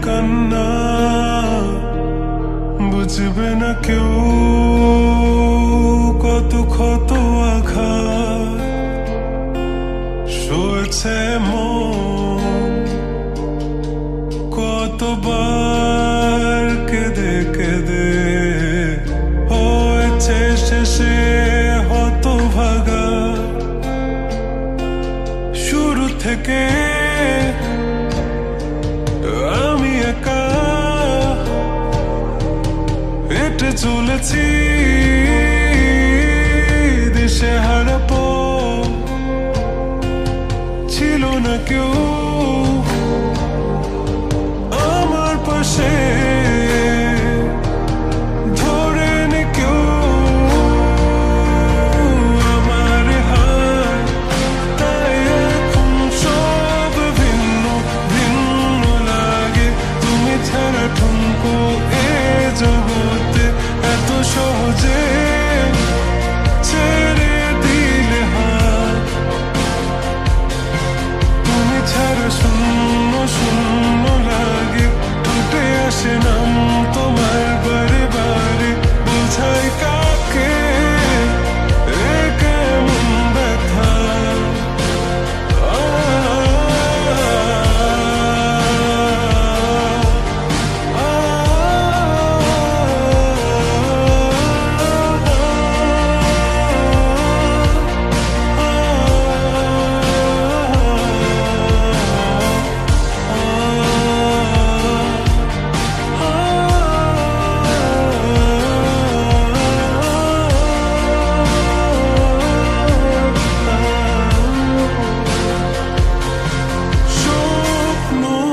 কান্না বুঝবে না কেউ, কত ক্ষত আঘাত সয়েছে মন, কতবার কেঁদে কেঁদে হয়েছে শেষে হতভাগা। শুরু থেকে আমি একা হেঁটে চলেছি দিশে হারা পথ, ছিল না কেউ আমার পাশে, ধরে নি কেউ আমার হাত। তাই এখন সব ভিন্ন ভিন্ন লাগে, তুমি ছাড়া ঠুনকো এ জগতে এত সহজে ছেড়ে দিলে হাত। তুমি ছাড়া শূন্য শূন্য লাগে, টুটে আসে নাম তোমার বারে বারে, বোঝাই কাকে এ কেমন ব্যথা।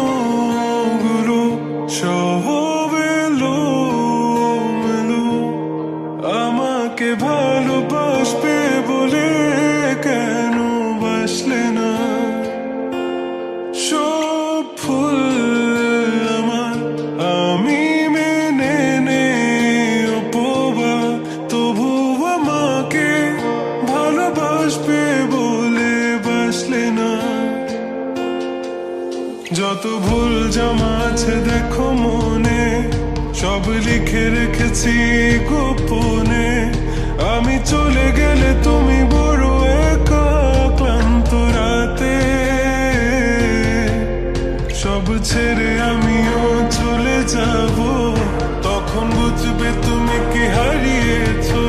স্বপ্নগুলো সব এলোমেলো, আমাকে ভালোবাসবে বলে কেন বাসলে না। সব ভুল আমার আমি মেনে নেই অপবাদ, তবু আমাকে ভালোবাসবে বলে বাসলে না। যত ভুল জমা আছে দেখো মনে, সব লিখে রেখেছি গোপনে। আমি চলে গেলে তুমি বড় একা ক্লান্ত রাতে, সব ছেড়ে আমিও চলে যাব, তখন বুঝবে তুমি কি হারিয়েছো।